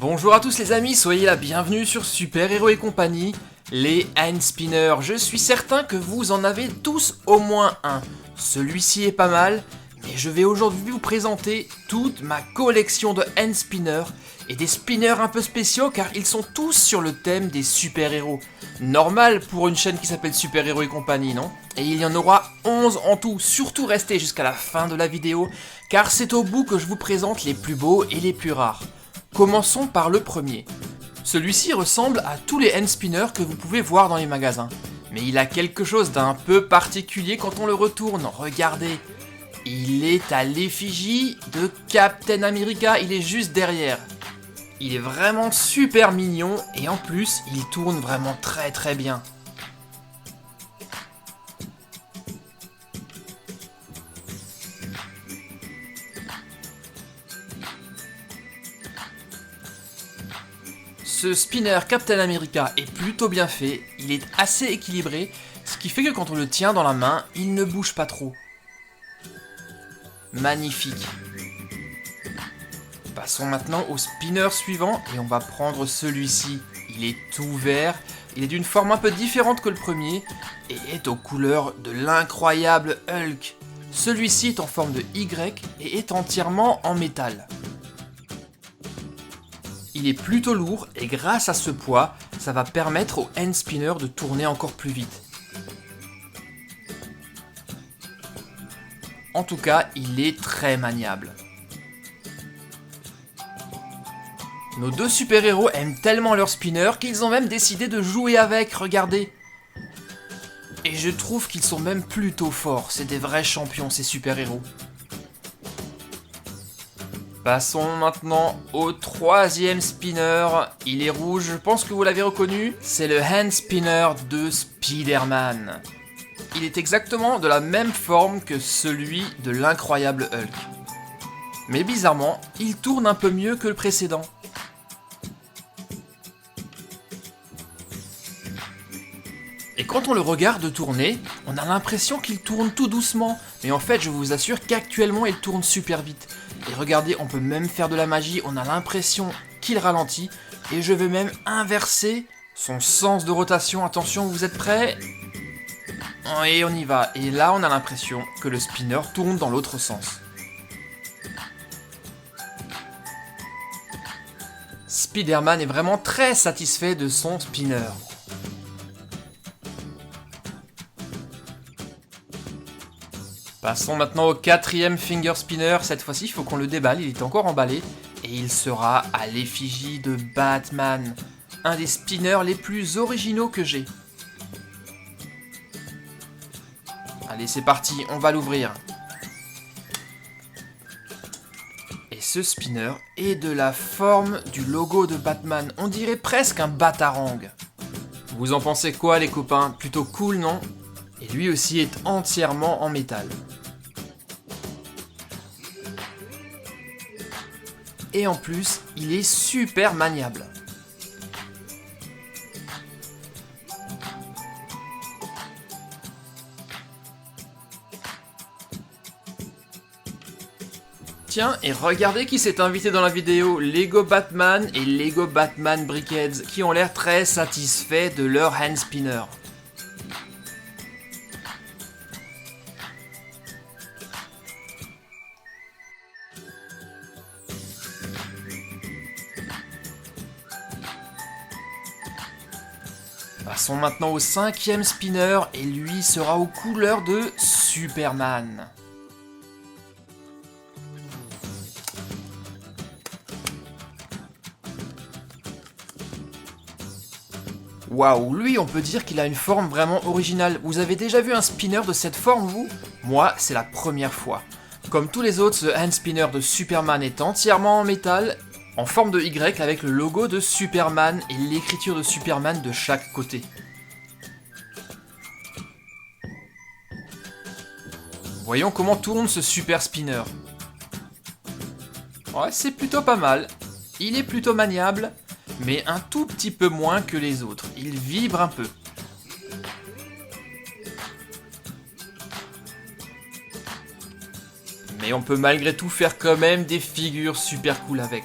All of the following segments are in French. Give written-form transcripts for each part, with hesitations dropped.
Bonjour à tous les amis, soyez la bienvenue sur Super Héros et compagnie, les hand spinners. Je suis certain que vous en avez tous au moins un. Celui-ci est pas mal, mais je vais aujourd'hui vous présenter toute ma collection de hand spinners et des spinners un peu spéciaux car ils sont tous sur le thème des super héros. Normal pour une chaîne qui s'appelle Super Héros et compagnie, non? Et il y en aura 11 en tout, surtout restez jusqu'à la fin de la vidéo car c'est au bout que je vous présente les plus beaux et les plus rares. Commençons par le premier. Celui-ci ressemble à tous les hand spinners que vous pouvez voir dans les magasins. Mais il a quelque chose d'un peu particulier quand on le retourne. Regardez, il est à l'effigie de Captain America, il est juste derrière. Il est vraiment super mignon et en plus, il tourne vraiment très bien. Ce spinner Captain America est plutôt bien fait, il est assez équilibré, ce qui fait que quand on le tient dans la main, il ne bouge pas trop. Magnifique. Passons maintenant au spinner suivant et on va prendre celui-ci. Il est tout vert, il est d'une forme un peu différente que le premier et est aux couleurs de l'incroyable Hulk. Celui-ci est en forme de Y et est entièrement en métal. Il est plutôt lourd et grâce à ce poids, ça va permettre au hand spinner de tourner encore plus vite. En tout cas, il est très maniable. Nos deux super-héros aiment tellement leur spinner qu'ils ont même décidé de jouer avec, regardez. Et je trouve qu'ils sont même plutôt forts, c'est des vrais champions ces super-héros. Passons maintenant au troisième spinner, il est rouge, je pense que vous l'avez reconnu, c'est le hand spinner de Spider-Man. Il est exactement de la même forme que celui de l'incroyable Hulk. Mais bizarrement, il tourne un peu mieux que le précédent. Et quand on le regarde tourner, on a l'impression qu'il tourne tout doucement, mais en fait je vous assure qu'actuellement il tourne super vite. Et regardez, on peut même faire de la magie, on a l'impression qu'il ralentit. Et je vais même inverser son sens de rotation. Attention, vous êtes prêts? Et on y va. Et là, on a l'impression que le spinner tourne dans l'autre sens. Spider-Man est vraiment très satisfait de son spinner. Passons maintenant au quatrième finger spinner, cette fois-ci il faut qu'on le déballe, il est encore emballé, et il sera à l'effigie de Batman, un des spinners les plus originaux que j'ai. Allez c'est parti, on va l'ouvrir. Et ce spinner est de la forme du logo de Batman, on dirait presque un batarang. Vous en pensez quoi les copains? Plutôt cool non? Et lui aussi est entièrement en métal. Et en plus, il est super maniable. Tiens, et regardez qui s'est invité dans la vidéo, Lego Batman et Lego Batman Brickheads, qui ont l'air très satisfaits de leur hand spinner. Passons maintenant au cinquième spinner et lui sera aux couleurs de Superman. Waouh, lui on peut dire qu'il a une forme vraiment originale. Vous avez déjà vu un spinner de cette forme vous? Moi c'est la première fois. Comme tous les autres, ce hand spinner de Superman est entièrement en métal, en forme de Y avec le logo de Superman et l'écriture de Superman de chaque côté. Voyons comment tourne ce super spinner. Ouais, c'est plutôt pas mal. Il est plutôt maniable, mais un tout petit peu moins que les autres. Il vibre un peu. Mais on peut malgré tout faire quand même des figures super cool avec.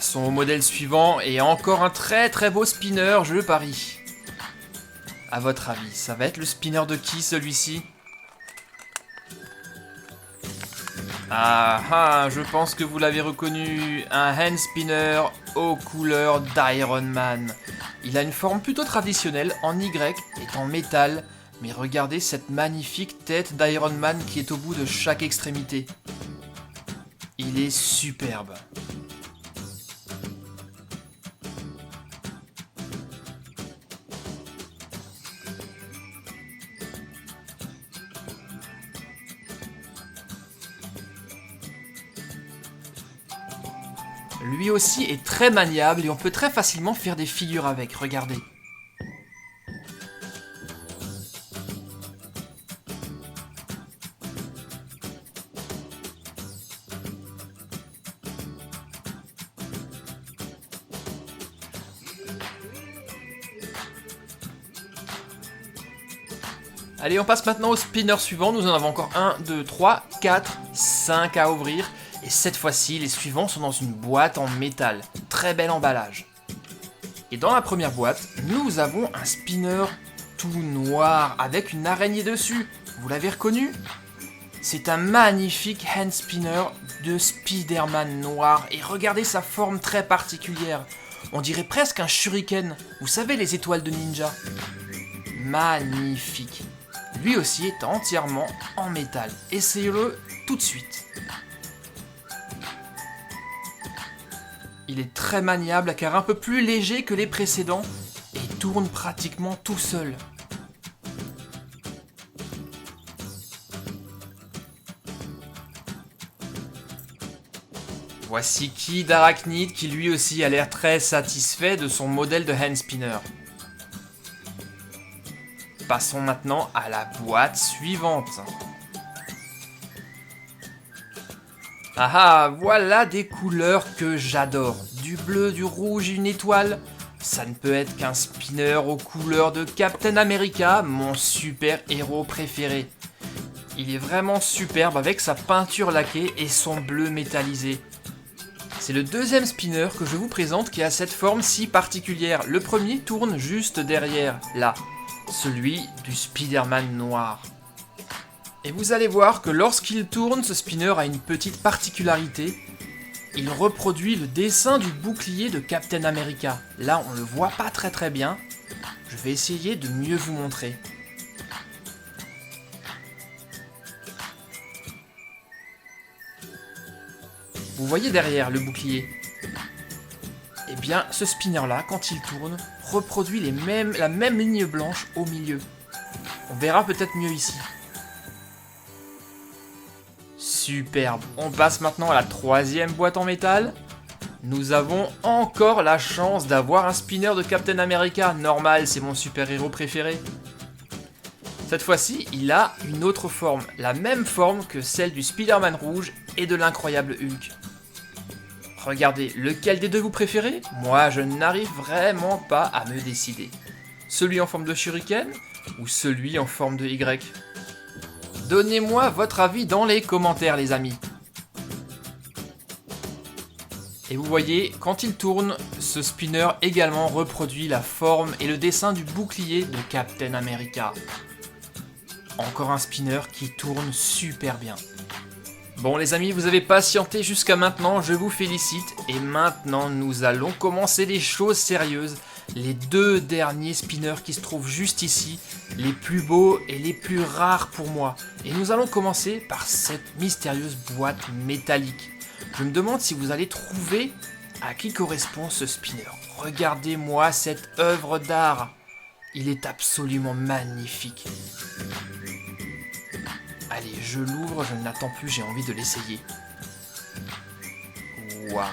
Passons au modèle suivant et encore un très très beau spinner, je parie. À votre avis, ça va être le spinner de qui celui-ci? Ah ah, je pense que vous l'avez reconnu, un hand spinner aux couleurs d'Iron Man. Il a une forme plutôt traditionnelle en Y et en métal, mais regardez cette magnifique tête d'Iron Man qui est au bout de chaque extrémité. Il est superbe. Lui aussi est très maniable et on peut très facilement faire des figures avec, regardez. Allez, on passe maintenant au spinner suivant. Nous en avons encore 1, 2, 3, 4, 5 à ouvrir. Et cette fois-ci, les suivants sont dans une boîte en métal. Très bel emballage. Et dans la première boîte, nous avons un spinner tout noir avec une araignée dessus. Vous l'avez reconnu? C'est un magnifique hand spinner de Spider-Man noir. Et regardez sa forme très particulière. On dirait presque un shuriken. Vous savez, les étoiles de ninja. Magnifique. Lui aussi est entièrement en métal. Essayez-le tout de suite. Il est très maniable car un peu plus léger que les précédents et tourne pratiquement tout seul. Voici Kid Arachnid qui lui aussi a l'air très satisfait de son modèle de hand spinner. Passons maintenant à la boîte suivante. Ah ah, voilà des couleurs que j'adore. Du bleu, du rouge, une étoile. Ça ne peut être qu'un spinner aux couleurs de Captain America, mon super héros préféré. Il est vraiment superbe avec sa peinture laquée et son bleu métallisé. C'est le deuxième spinner que je vous présente qui a cette forme si particulière. Le premier tourne juste derrière, là. Celui du Spider-Man noir. Et vous allez voir que lorsqu'il tourne, ce spinner a une petite particularité. Il reproduit le dessin du bouclier de Captain America. Là, on le voit pas très bien. Je vais essayer de mieux vous montrer. Vous voyez derrière le bouclier? Eh bien, ce spinner-là, quand il tourne, reproduit la même ligne blanche au milieu. On verra peut-être mieux ici. Superbe. On passe maintenant à la troisième boîte en métal. Nous avons encore la chance d'avoir un spinner de Captain America. Normal, c'est mon super-héros préféré. Cette fois-ci, il a une autre forme. La même forme que celle du Spider-Man rouge et de l'incroyable Hulk. Regardez, lequel des deux vous préférez? Moi, je n'arrive vraiment pas à me décider. Celui en forme de shuriken ou celui en forme de Y? Donnez-moi votre avis dans les commentaires, les amis. Et vous voyez, quand il tourne, ce spinner également reproduit la forme et le dessin du bouclier de Captain America. Encore un spinner qui tourne super bien. Bon les amis, vous avez patienté jusqu'à maintenant, je vous félicite. Et maintenant, nous allons commencer les choses sérieuses. Les deux derniers spinners qui se trouvent juste ici, les plus beaux et les plus rares pour moi. Et nous allons commencer par cette mystérieuse boîte métallique. Je me demande si vous allez trouver à qui correspond ce spinner. Regardez-moi cette œuvre d'art. Il est absolument magnifique. Allez, je l'ouvre, je ne l'attends plus, j'ai envie de l'essayer. Waouh!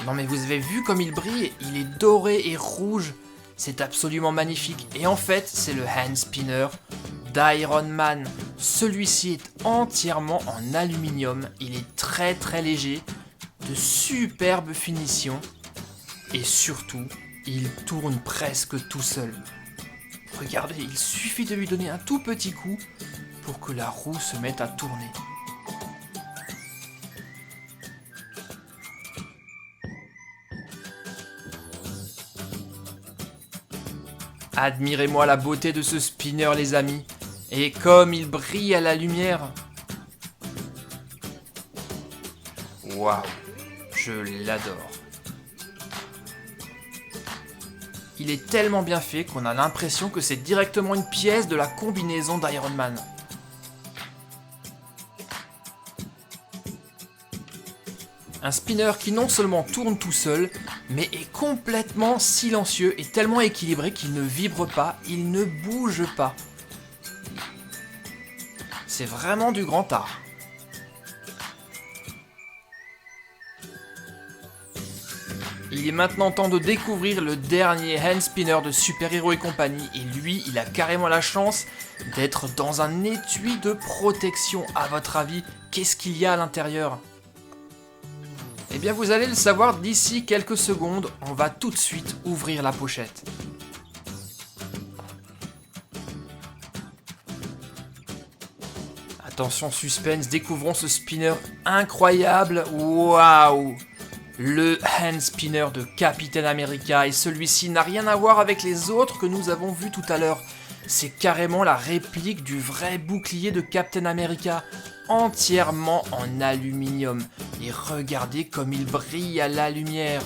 Non mais vous avez vu comme il brille? Il est doré et rouge. C'est absolument magnifique. Et en fait, c'est le hand spinner d'Iron Man. Celui-ci est entièrement en aluminium. Il est très léger, de superbes finitions. Et surtout, il tourne presque tout seul. Regardez, il suffit de lui donner un tout petit coup pour que la roue se mette à tourner. Admirez-moi la beauté de ce spinner les amis. Et comme il brille à la lumière. Waouh, je l'adore. Il est tellement bien fait qu'on a l'impression que c'est directement une pièce de la combinaison d'Iron Man. Un spinner qui non seulement tourne tout seul, mais est complètement silencieux et tellement équilibré qu'il ne vibre pas, il ne bouge pas. C'est vraiment du grand art. Il est maintenant temps de découvrir le dernier hand spinner de Super Hero et compagnie, et lui, il a carrément la chance d'être dans un étui de protection. À votre avis, qu'est-ce qu'il y a à l'intérieur ? Eh bien, vous allez le savoir d'ici quelques secondes. On va tout de suite ouvrir la pochette. Attention suspense, découvrons ce spinner incroyable. Waouh! Le hand spinner de Captain America, et celui-ci n'a rien à voir avec les autres que nous avons vus tout à l'heure. C'est carrément la réplique du vrai bouclier de Captain America, entièrement en aluminium. Et regardez comme il brille à la lumière.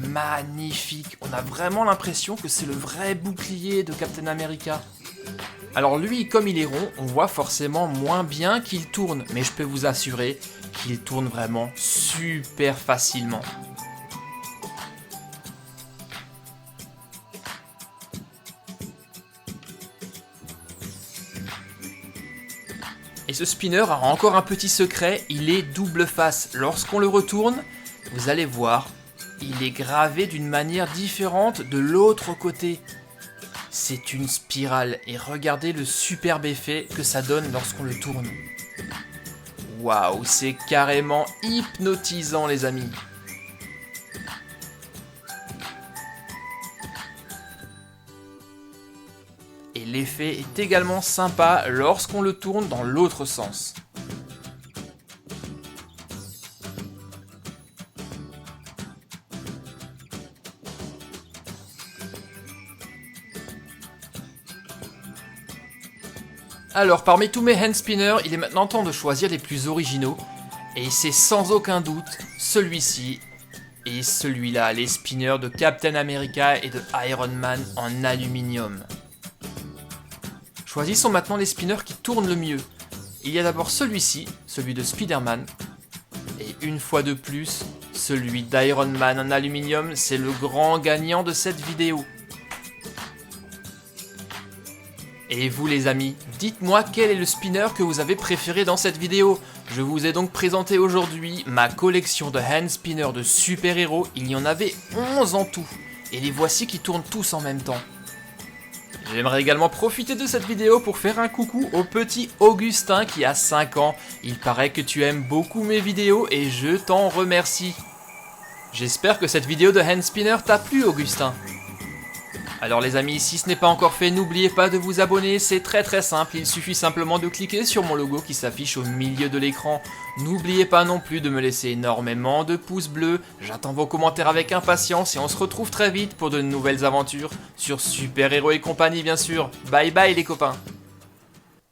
Magnifique, on a vraiment l'impression que c'est le vrai bouclier de Captain America. Alors lui, comme il est rond, on voit forcément moins bien qu'il tourne, mais je peux vous assurer qu'il tourne vraiment super facilement. Et ce spinner a encore un petit secret, il est double face. Lorsqu'on le retourne, vous allez voir, il est gravé d'une manière différente de l'autre côté. C'est une spirale et regardez le superbe effet que ça donne lorsqu'on le tourne. Waouh, c'est carrément hypnotisant les amis. Et l'effet est également sympa lorsqu'on le tourne dans l'autre sens. Alors, parmi tous mes hand spinners, il est maintenant temps de choisir les plus originaux. Et c'est sans aucun doute celui-ci et celui-là, les spinners de Captain America et de Iron Man en aluminium. Choisissons maintenant les spinners qui tournent le mieux. Il y a d'abord celui-ci, celui de Spider-Man. Et une fois de plus, celui d'Iron Man en aluminium, c'est le grand gagnant de cette vidéo. Et vous les amis, dites-moi quel est le spinner que vous avez préféré dans cette vidéo. Je vous ai donc présenté aujourd'hui ma collection de hand spinners de super-héros. Il y en avait 11 en tout. Et les voici qui tournent tous en même temps. J'aimerais également profiter de cette vidéo pour faire un coucou au petit Augustin qui a 5 ans. Il paraît que tu aimes beaucoup mes vidéos et je t'en remercie. J'espère que cette vidéo de hand spinner t'a plu Augustin. Alors les amis, si ce n'est pas encore fait, n'oubliez pas de vous abonner, c'est très simple, il suffit simplement de cliquer sur mon logo qui s'affiche au milieu de l'écran. N'oubliez pas non plus de me laisser énormément de pouces bleus, j'attends vos commentaires avec impatience et on se retrouve très vite pour de nouvelles aventures sur Super Hero et compagnie bien sûr. Bye bye les copains.